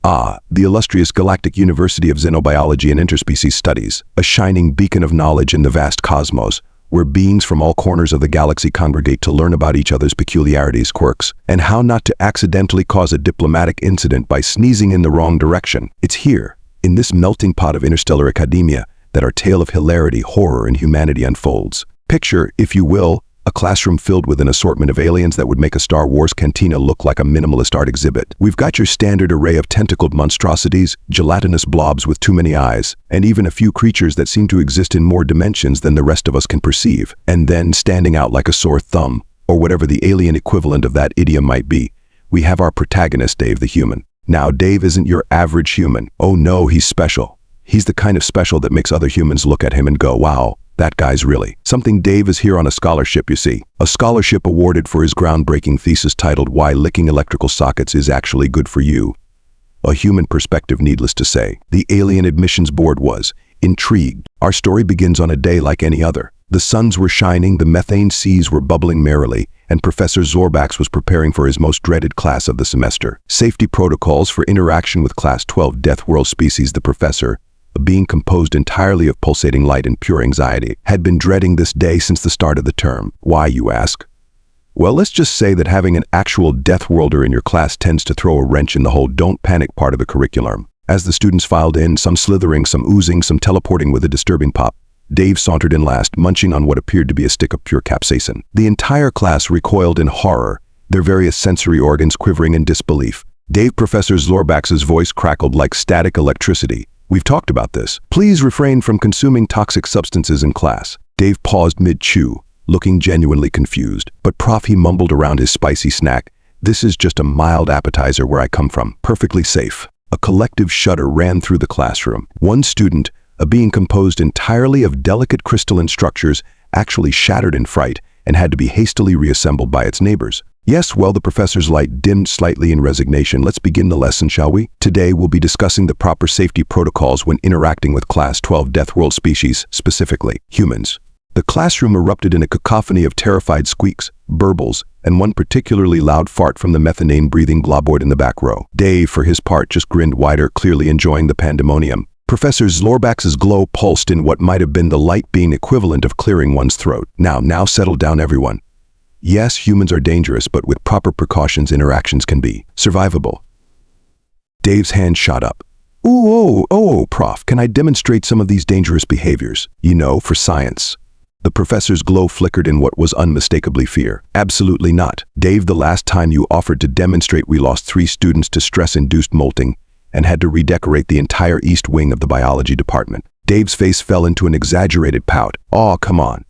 Ah, the illustrious Galactic University of Xenobiology and Interspecies Studies, a shining beacon of knowledge in the vast cosmos, where beings from all corners of the galaxy congregate to learn about each other's peculiarities, quirks, and how not to accidentally cause a diplomatic incident by sneezing in the wrong direction. It's here, in this melting pot of interstellar academia, that our tale of hilarity, horror, and humanity unfolds. Picture, if you will, a classroom filled with an assortment of aliens that would make a Star Wars cantina look like a minimalist art exhibit. We've got your standard array of tentacled monstrosities, gelatinous blobs with too many eyes, and even a few creatures that seem to exist in more dimensions than the rest of us can perceive. And then, standing out like a sore thumb, or whatever the alien equivalent of that idiom might be, we have our protagonist, Dave the human. Now, Dave isn't your average human. Oh no, he's special. He's the kind of special that makes other humans look at him and go, wow, that guy's really something. Dave is here on a scholarship, you see. A scholarship awarded for his groundbreaking thesis titled Why Licking Electrical Sockets is Actually Good for You. A human perspective, needless to say. The Alien Admissions Board was intrigued. Our story begins on a day like any other. The suns were shining, the methane seas were bubbling merrily, and Professor Zlorbax was preparing for his most dreaded class of the semester. Safety protocols for interaction with Class 12 Deathworld Species. The professor, a being composed entirely of pulsating light and pure anxiety, had been dreading this day since the start of the term. Why, you ask? Well, let's just say that having an actual Deathworlder in your class tends to throw a wrench in the whole don't panic part of the curriculum. As the students filed in, some slithering, some oozing, some teleporting with a disturbing pop, Dave sauntered in last, munching on what appeared to be a stick of pure capsaicin. The entire class recoiled in horror, their various sensory organs quivering in disbelief. Dave, Professor Zlorbax's voice crackled like static electricity. We've talked about this. Please refrain from consuming toxic substances in class. Dave paused mid-chew, looking genuinely confused. But Prof, he mumbled around his spicy snack, this is just a mild appetizer where I come from. Perfectly safe. A collective shudder ran through the classroom. One student, a being composed entirely of delicate crystalline structures, actually shattered in fright and had to be hastily reassembled by its neighbors. Yes, well, the professor's light dimmed slightly in resignation. Let's begin the lesson, shall we? Today, we'll be discussing the proper safety protocols when interacting with Class 12 Deathworld species, specifically humans. The classroom erupted in a cacophony of terrified squeaks, burbles, and one particularly loud fart from the methane-breathing globoid in the back row. Dave, for his part, just grinned wider, clearly enjoying the pandemonium. Professor Zlorbax's glow pulsed in what might have been the light being equivalent of clearing one's throat. Now settle down, everyone. Yes, humans are dangerous, but with proper precautions, interactions can be survivable. Dave's hand shot up. Oh, Prof, can I demonstrate some of these dangerous behaviors? You know, for science. The professor's glow flickered in what was unmistakably fear. Absolutely not. Dave, the last time you offered to demonstrate, we lost 3 students to stress-induced molting and had to redecorate the entire east wing of the biology department. Dave's face fell into an exaggerated pout. Oh, come on.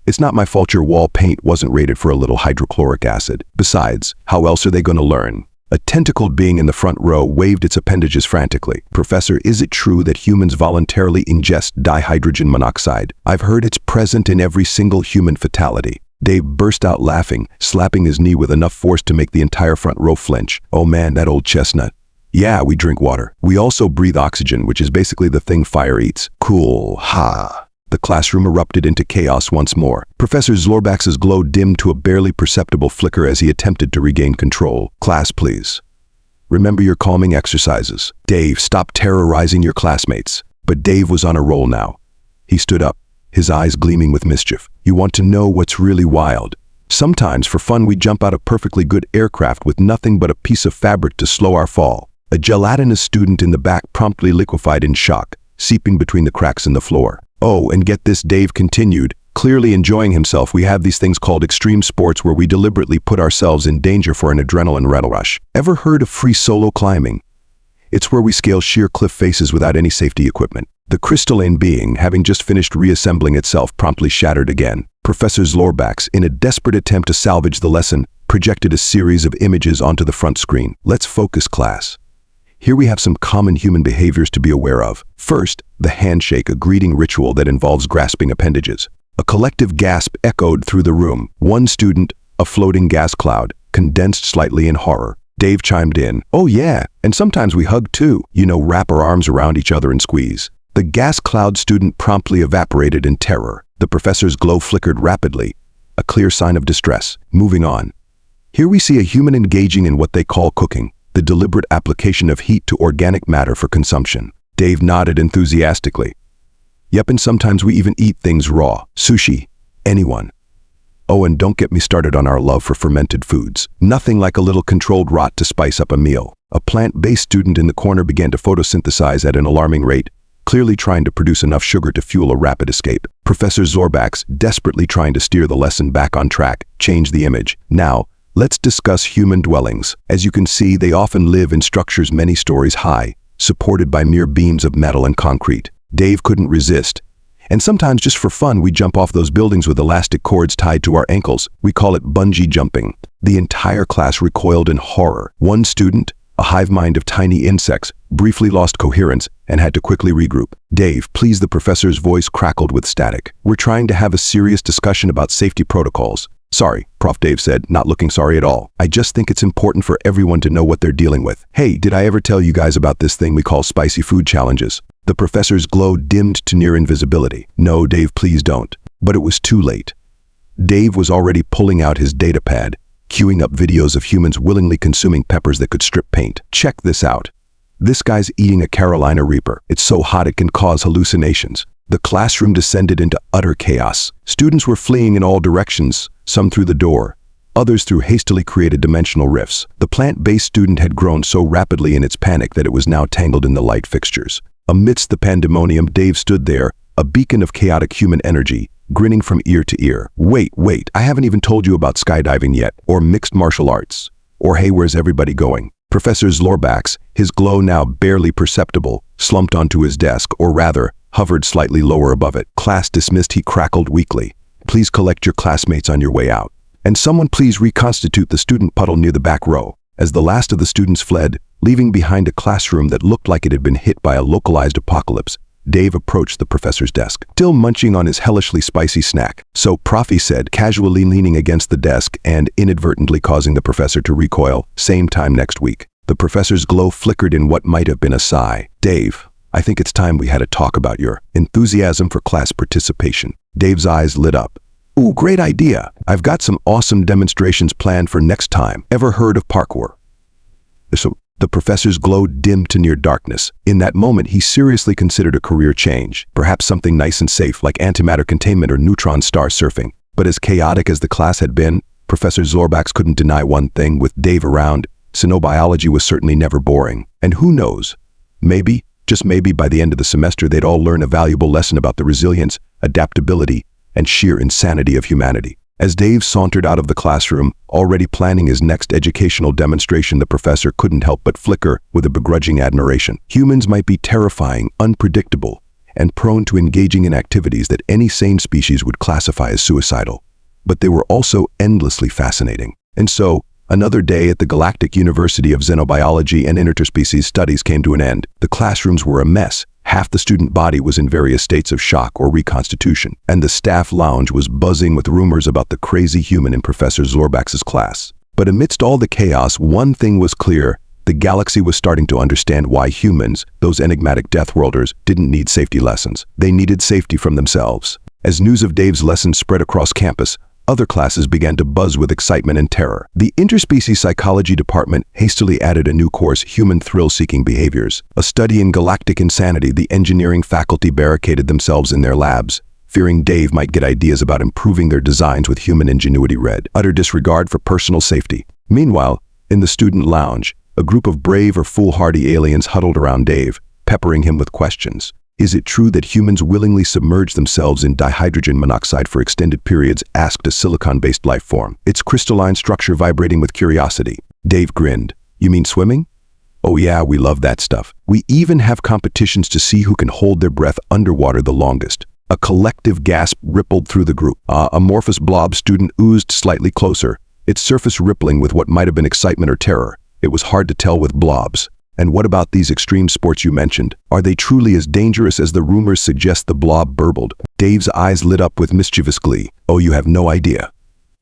It's not my fault your wall paint wasn't rated for a little hydrochloric acid. Besides, how else are they going to learn? A tentacled being in the front row waved its appendages frantically. Professor, is it true that humans voluntarily ingest dihydrogen monoxide? I've heard it's present in every single human fatality. Dave burst out laughing, slapping his knee with enough force to make the entire front row flinch. Oh man, that old chestnut. Yeah, we drink water. We also breathe oxygen, which is basically the thing fire eats. Cool, ha. The classroom erupted into chaos once more. Professor Zlorbax's glow dimmed to a barely perceptible flicker as he attempted to regain control. Class, please. Remember your calming exercises. Dave, stop terrorizing your classmates. But Dave was on a roll now. He stood up, his eyes gleaming with mischief. You want to know what's really wild? Sometimes, for fun, we jump out of perfectly good aircraft with nothing but a piece of fabric to slow our fall. A gelatinous student in the back promptly liquefied in shock, seeping between the cracks in the floor. Oh, and get this, Dave continued, clearly enjoying himself. We have these things called extreme sports where we deliberately put ourselves in danger for an adrenaline rush. Ever heard of free solo climbing? It's where we scale sheer cliff faces without any safety equipment. The crystalline being, having just finished reassembling itself, promptly shattered again. Professor Zlorbax, in a desperate attempt to salvage the lesson, projected a series of images onto the front screen. Let's focus, class. Here we have some common human behaviors to be aware of. First, the handshake, a greeting ritual that involves grasping appendages. A collective gasp echoed through the room. One student, a floating gas cloud, condensed slightly in horror. Dave chimed in. Oh yeah, and sometimes we hug too. You know, wrap our arms around each other and squeeze. The gas cloud student promptly evaporated in terror. The professor's glow flickered rapidly, a clear sign of distress. Moving on. Here we see a human engaging in what they call cooking. the deliberate application of heat to organic matter for consumption. Dave nodded enthusiastically. Yep, and sometimes we even eat things raw. Sushi. Anyone. Oh, and don't get me started on our love for fermented foods. Nothing like a little controlled rot to spice up a meal. A plant-based student in the corner began to photosynthesize at an alarming rate, clearly trying to produce enough sugar to fuel a rapid escape. Professor Zlorbax, desperately trying to steer the lesson back on track, changed the image. Now, let's discuss human dwellings. As you can see, they often live in structures many stories high, supported by mere beams of metal and concrete. Dave couldn't resist. And sometimes just for fun, we jump off those buildings with elastic cords tied to our ankles. We call it bungee jumping. The entire class recoiled in horror. One student, a hive mind of tiny insects, briefly lost coherence and had to quickly regroup. Dave, please, the professor's voice crackled with static. We're trying to have a serious discussion about safety protocols. Sorry, Prof. Dave said, not looking sorry at all. I just think it's important for everyone to know what they're dealing with. Hey, did I ever tell you guys about this thing we call spicy food challenges? The professor's glow dimmed to near invisibility. No, Dave, please don't. But it was too late. Dave was already pulling out his datapad, queuing up videos of humans willingly consuming peppers that could strip paint. Check this out. This guy's eating a Carolina Reaper. It's so hot it can cause hallucinations. The classroom descended into utter chaos. Students were fleeing in all directions, some through the door, others through hastily created dimensional rifts. The plant-based student had grown so rapidly in its panic that it was now tangled in the light fixtures. Amidst the pandemonium, Dave stood there, a beacon of chaotic human energy, grinning from ear to ear. Wait, I haven't even told you about skydiving yet, or mixed martial arts, or hey, where's everybody going? Professor Zlorbax, his glow now barely perceptible, slumped onto his desk, or rather, hovered slightly lower above it. Class dismissed, he crackled weakly. Please collect your classmates on your way out. And someone please reconstitute the student puddle near the back row. As the last of the students fled, leaving behind a classroom that looked like it had been hit by a localized apocalypse, Dave approached the professor's desk, still munching on his hellishly spicy snack. So, Prof, he said, casually leaning against the desk and inadvertently causing the professor to recoil. Same time next week. The professor's glow flickered in what might have been a sigh. Dave, I think it's time we had a talk about your enthusiasm for class participation. Dave's eyes lit up. Ooh, great idea. I've got some awesome demonstrations planned for next time. Ever heard of parkour? So, the professor's glow dimmed to near darkness. In that moment, he seriously considered a career change, perhaps something nice and safe like antimatter containment or neutron star surfing. But as chaotic as the class had been, Professor Zlorbax couldn't deny one thing: with Dave around, Xenobiology was certainly never boring. And who knows? Maybe, just maybe, by the end of the semester they'd all learn a valuable lesson about the resilience, adaptability, and sheer insanity of humanity. As Dave sauntered out of the classroom, already planning his next educational demonstration, the professor couldn't help but flicker with a begrudging admiration. Humans might be terrifying, unpredictable, and prone to engaging in activities that any sane species would classify as suicidal. But they were also endlessly fascinating. And so, another day at the Galactic University of Xenobiology and Interspecies Studies came to an end. The classrooms were a mess. Half the student body was in various states of shock or reconstitution, and the staff lounge was buzzing with rumors about the crazy human in Professor Zlorbax's class. But amidst all the chaos, one thing was clear: the galaxy was starting to understand why humans, those enigmatic Deathworlders, didn't need safety lessons. They needed safety from themselves. As news of Dave's lesson spread across campus, other classes began to buzz with excitement and terror. The Interspecies Psychology Department hastily added a new course, Human Thrill-Seeking Behaviors, a study in galactic insanity. The engineering faculty barricaded themselves in their labs, fearing Dave might get ideas about improving their designs with human ingenuity. Utter disregard for personal safety. Meanwhile, in the student lounge, a group of brave or foolhardy aliens huddled around Dave, peppering him with questions. Is it true that humans willingly submerge themselves in dihydrogen monoxide for extended periods? Asked a silicon-based life form, its crystalline structure vibrating with curiosity. Dave grinned. You mean swimming? Oh yeah, we love that stuff. We even have competitions to see who can hold their breath underwater the longest. A collective gasp rippled through the group. A amorphous blob student oozed slightly closer, its surface rippling with what might have been excitement or terror. It was hard to tell with blobs. And what about these extreme sports you mentioned? Are they truly as dangerous as the rumors suggest? The blob burbled. Dave's eyes lit up with mischievous glee. Oh, you have no idea.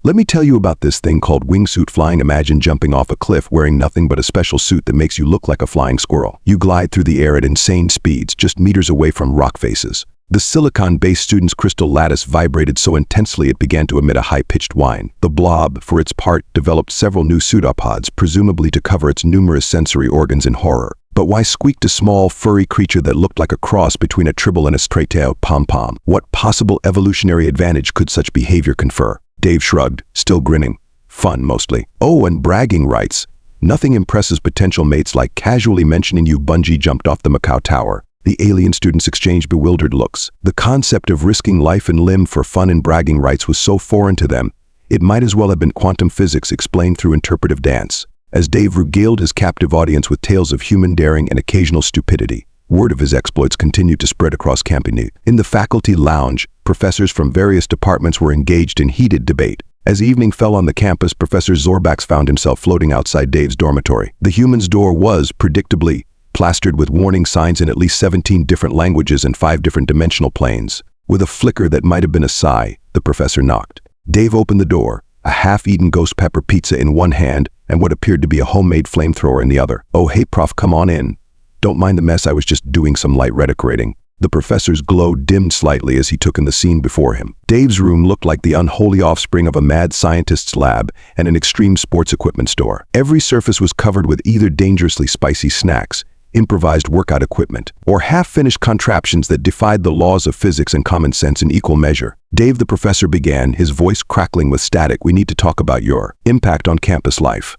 Let me tell you about this thing called wingsuit flying. Imagine jumping off a cliff wearing nothing but a special suit that makes you look like a flying squirrel. You glide through the air at insane speeds, just meters away from rock faces. The silicon-based student's crystal lattice vibrated so intensely it began to emit a high-pitched whine. The blob, for its part, developed several new pseudopods, presumably to cover its numerous sensory organs in horror. But why squeaked a small, furry creature that looked like a cross between a tribble and a straight-tailed pom-pom? What possible evolutionary advantage could such behavior confer? Dave shrugged, still grinning. Fun, mostly. Oh, and bragging rights. Nothing impresses potential mates like casually mentioning you bungee jumped off the Macau Tower. The alien students exchanged bewildered looks. The concept of risking life and limb for fun and bragging rights was so foreign to them, it might as well have been quantum physics explained through interpretive dance. As Dave regaled his captive audience with tales of human daring and occasional stupidity, word of his exploits continued to spread across Campini. In the faculty lounge, professors from various departments were engaged in heated debate. As evening fell on the campus, Professor Zlorbax found himself floating outside Dave's dormitory. The human's door was, predictably, plastered with warning signs in at least 17 different languages and 5 different dimensional planes. With a flicker that might have been a sigh, the professor knocked. Dave opened the door, a half-eaten ghost pepper pizza in one hand and what appeared to be a homemade flamethrower in the other. "Oh, hey, Prof, come on in. Don't mind the mess, I was just doing some light redecorating." The professor's glow dimmed slightly as he took in the scene before him. Dave's room looked like the unholy offspring of a mad scientist's lab and an extreme sports equipment store. Every surface was covered with either dangerously spicy snacks, improvised workout equipment, or half-finished contraptions that defied the laws of physics and common sense in equal measure. "Dave," the professor began, his voice crackling with static, "we need to talk about your impact on campus life."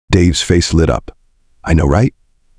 Dave's face lit up. "I know, right?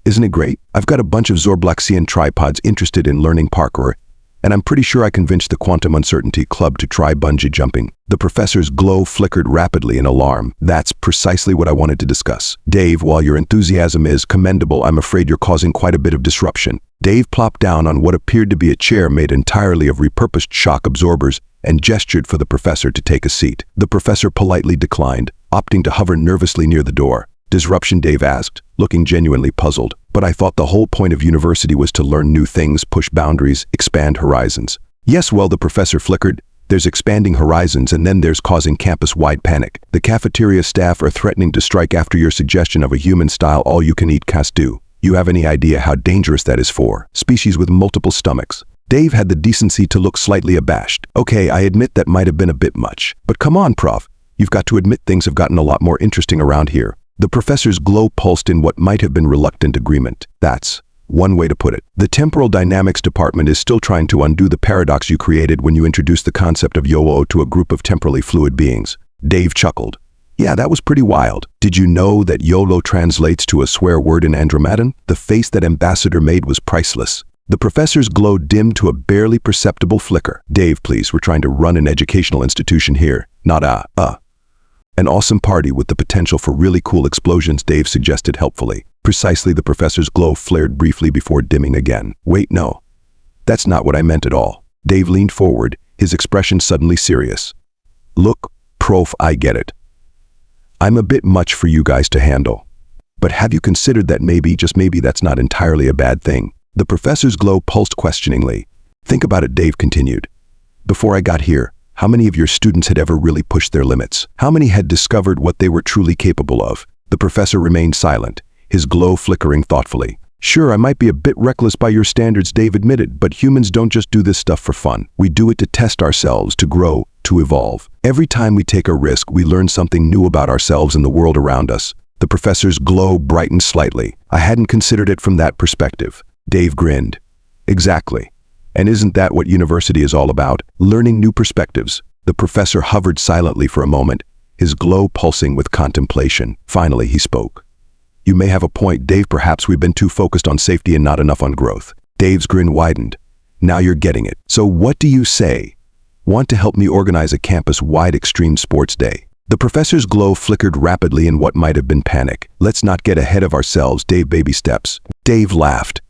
Isn't it great? I've got a bunch of Zorblaxian tripods interested in learning parkour, and I'm pretty sure I convinced the Quantum Uncertainty Club to try bungee jumping." The professor's glow flickered rapidly in alarm. "That's precisely what I wanted to discuss. Dave, while your enthusiasm is commendable, I'm afraid you're causing quite a bit of disruption." Dave plopped down on what appeared to be a chair made entirely of repurposed shock absorbers and gestured for the professor to take a seat. The professor politely declined, opting to hover nervously near the door. "Disruption?" Dave asked, looking genuinely puzzled. "But I thought the whole point of university was to learn new things, push boundaries, expand horizons." "Yes, well," the professor flickered, "there's expanding horizons and then there's causing campus-wide panic. The cafeteria staff are threatening to strike after your suggestion of a human-style all-you-can-eat casse-do. You have any idea how dangerous that is for species with multiple stomachs?" Dave had the decency to look slightly abashed. "Okay, I admit that might have been a bit much. But come on, Prof. You've got to admit things have gotten a lot more interesting around here." The professor's glow pulsed in what might have been reluctant agreement. "That's one way to put it. The temporal dynamics department is still trying to undo the paradox you created when you introduced the concept of YOLO to a group of temporally fluid beings." Dave chuckled. "Yeah, that was pretty wild. Did you know that YOLO translates to a swear word in Andromadan?" The face that Ambassador made was priceless. The professor's glow dimmed to a barely perceptible flicker. "Dave, please, we're trying to run an educational institution here, not an awesome party with the potential for really cool explosions," Dave suggested helpfully. Precisely. The professor's glow flared briefly before dimming again. "Wait, no. That's not what I meant at all." Dave leaned forward, his expression suddenly serious. "Look, Prof, I get it. I'm a bit much for you guys to handle. But have you considered that maybe, just maybe, that's not entirely a bad thing?" The professor's glow pulsed questioningly. "Think about it," Dave continued. "Before I got here, how many of your students had ever really pushed their limits? How many had discovered what they were truly capable of?" The professor remained silent, his glow flickering thoughtfully. "Sure, I might be a bit reckless by your standards," Dave admitted, "but humans don't just do this stuff for fun. We do it to test ourselves, to grow, to evolve. Every time we take a risk, we learn something new about ourselves and the world around us." The professor's glow brightened slightly. "I hadn't considered it from that perspective." Dave grinned. "Exactly. And isn't that what university is all about? Learning new perspectives." The professor hovered silently for a moment, his glow pulsing with contemplation. Finally, he spoke. "You may have a point, Dave. Perhaps we've been too focused on safety and not enough on growth." Dave's grin widened. "Now you're getting it. So what do you say? Want to help me organize a campus-wide extreme sports day?" The professor's glow flickered rapidly in what might have been panic. "Let's not get ahead of ourselves, Dave. Baby steps." Dave laughed.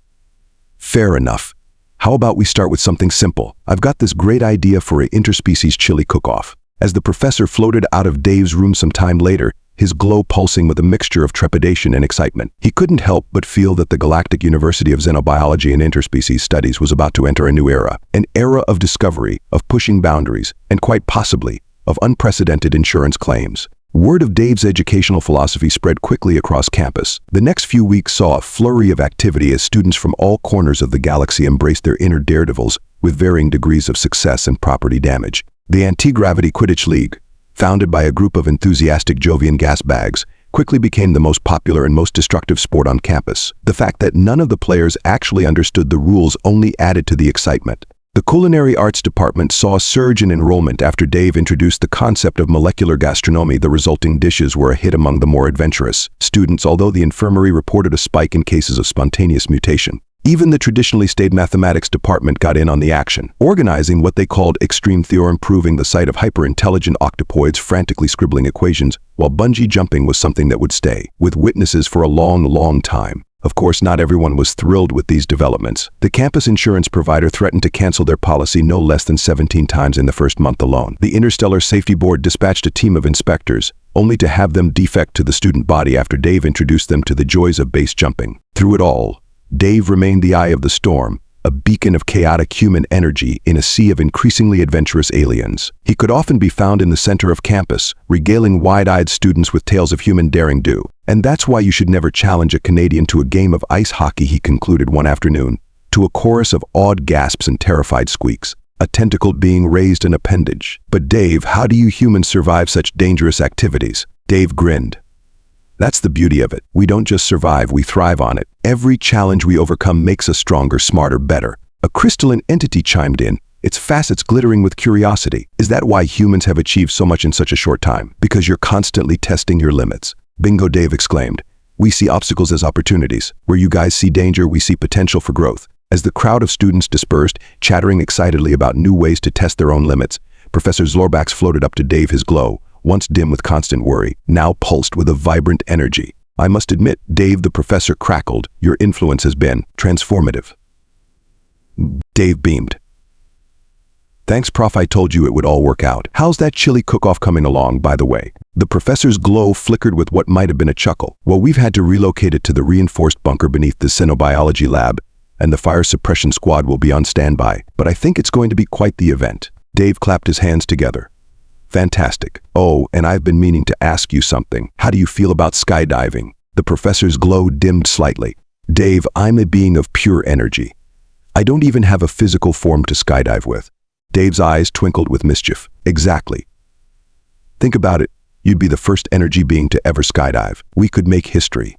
"Fair enough. How about we start with something simple? I've got this great idea for an interspecies chili cook-off." As the professor floated out of Dave's room some time later, his glow pulsing with a mixture of trepidation and excitement, he couldn't help but feel that the Galactic University of Xenobiology and Interspecies Studies was about to enter a new era. An era of discovery, of pushing boundaries, and quite possibly, of unprecedented insurance claims. Word of Dave's educational philosophy spread quickly across campus. The next few weeks saw a flurry of activity as students from all corners of the galaxy embraced their inner daredevils with varying degrees of success and property damage. The Anti-Gravity Quidditch League, founded by a group of enthusiastic Jovian gasbags, quickly became the most popular and most destructive sport on campus. The fact that none of the players actually understood the rules only added to the excitement. The culinary arts department saw a surge in enrollment after Dave introduced the concept of molecular gastronomy. The resulting dishes were a hit among the more adventurous students, although the infirmary reported a spike in cases of spontaneous mutation. Even the traditionally staid mathematics department got in on the action, organizing what they called extreme theorem, proving the sight of hyper-intelligent octopoids frantically scribbling equations, while bungee jumping was something that would stay with witnesses for a long, long time. Of course, not everyone was thrilled with these developments. The campus insurance provider threatened to cancel their policy no less than 17 times in the first month alone. The Interstellar Safety Board dispatched a team of inspectors, only to have them defect to the student body after Dave introduced them to the joys of base jumping. Through it all, Dave remained the eye of the storm, a beacon of chaotic human energy in a sea of increasingly adventurous aliens. He could often be found in the center of campus, regaling wide-eyed students with tales of human daring-do. And that's why you should never challenge a Canadian to a game of ice hockey, he concluded one afternoon, to a chorus of awed gasps and terrified squeaks. A tentacled being raised an appendage. But Dave, how do you humans survive such dangerous activities? Dave grinned. That's the beauty of it. We don't just survive, we thrive on it. Every challenge we overcome makes us stronger, smarter, better. A crystalline entity chimed in, its facets glittering with curiosity. Is that why humans have achieved so much in such a short time? Because you're constantly testing your limits. Bingo, Dave exclaimed. We see obstacles as opportunities. Where you guys see danger, we see potential for growth. As the crowd of students dispersed, chattering excitedly about new ways to test their own limits, Professor Zlorbax floated up to Dave, his glow, once dim with constant worry, now pulsed with a vibrant energy. I must admit, Dave, the professor crackled, your influence has been transformative. Dave beamed. Thanks, Prof. I told you it would all work out. How's that chili cook-off coming along, by the way? The professor's glow flickered with what might have been a chuckle. Well, we've had to relocate it to the reinforced bunker beneath the Xenobiology lab, and the fire suppression squad will be on standby. But I think it's going to be quite the event. Dave clapped his hands together. Fantastic. Oh, and I've been meaning to ask you something. How do you feel about skydiving? The professor's glow dimmed slightly. Dave, I'm a being of pure energy. I don't even have a physical form to skydive with. Dave's eyes twinkled with mischief. Exactly. Think about it. You'd be the first energy being to ever skydive. We could make history.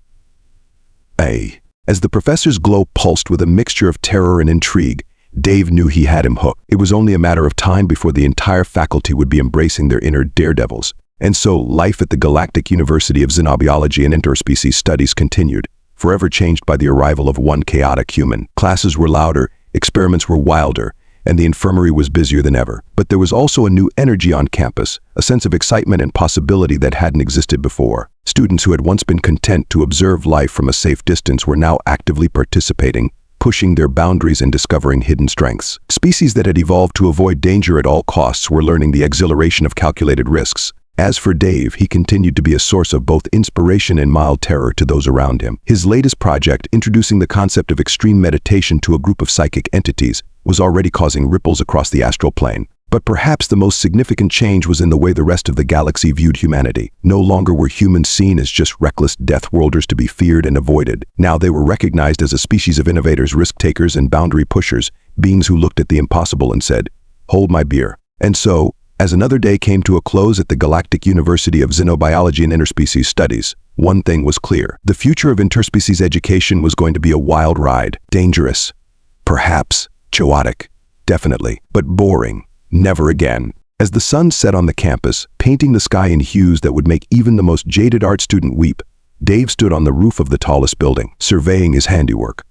As the professor's glow pulsed with a mixture of terror and intrigue, Dave knew he had him hooked. It was only a matter of time before the entire faculty would be embracing their inner daredevils. And so, life at the Galactic University of Xenobiology and Interspecies Studies continued, forever changed by the arrival of one chaotic human. Classes were louder, experiments were wilder, and the infirmary was busier than ever. But there was also a new energy on campus, a sense of excitement and possibility that hadn't existed before. Students who had once been content to observe life from a safe distance were now actively participating, pushing their boundaries and discovering hidden strengths. Species that had evolved to avoid danger at all costs were learning the exhilaration of calculated risks. As for Dave, he continued to be a source of both inspiration and mild terror to those around him. His latest project, introducing the concept of extreme meditation to a group of psychic entities, was already causing ripples across the astral plane. But perhaps the most significant change was in the way the rest of the galaxy viewed humanity. No longer were humans seen as just reckless Deathworlders to be feared and avoided. Now they were recognized as a species of innovators, risk-takers, and boundary pushers, beings who looked at the impossible and said, "Hold my beer." And so, as another day came to a close at the Galactic University of Xenobiology and Interspecies Studies, one thing was clear. The future of interspecies education was going to be a wild ride. Dangerous. Perhaps. Chaotic. Definitely. But boring. Never again. As the sun set on the campus, painting the sky in hues that would make even the most jaded art student weep, Dave stood on the roof of the tallest building, surveying his handiwork.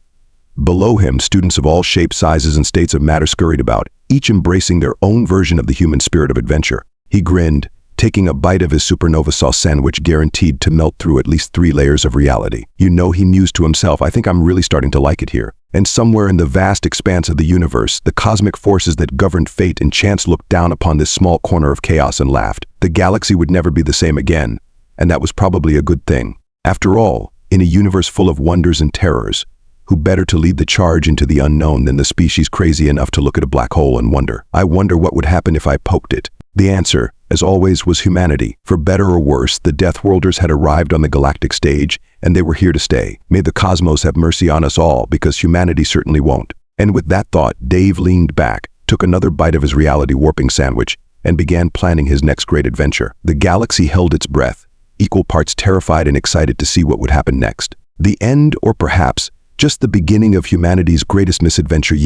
Below him, students of all shapes, sizes, and states of matter scurried about, each embracing their own version of the human spirit of adventure. He grinned, taking a bite of his supernova sauce sandwich guaranteed to melt through at least 3 layers of reality. You know, he mused to himself, I think I'm really starting to like it here. And somewhere in the vast expanse of the universe, the cosmic forces that governed fate and chance looked down upon this small corner of chaos and laughed. The galaxy would never be the same again, and that was probably a good thing. After all, in a universe full of wonders and terrors, Who better to lead the charge into the unknown than the species crazy enough to look at a black hole and wonder, I wonder what would happen if I poked it? The answer, as always, was humanity. For better or worse, the Deathworlders had arrived on the galactic stage, and they were here to stay. May the cosmos have mercy on us all, because humanity certainly won't. And with that thought, Dave leaned back, took another bite of his reality-warping sandwich, and began planning his next great adventure. The galaxy held its breath, equal parts terrified and excited to see what would happen next. The end, or perhaps just the beginning of humanity's greatest misadventure.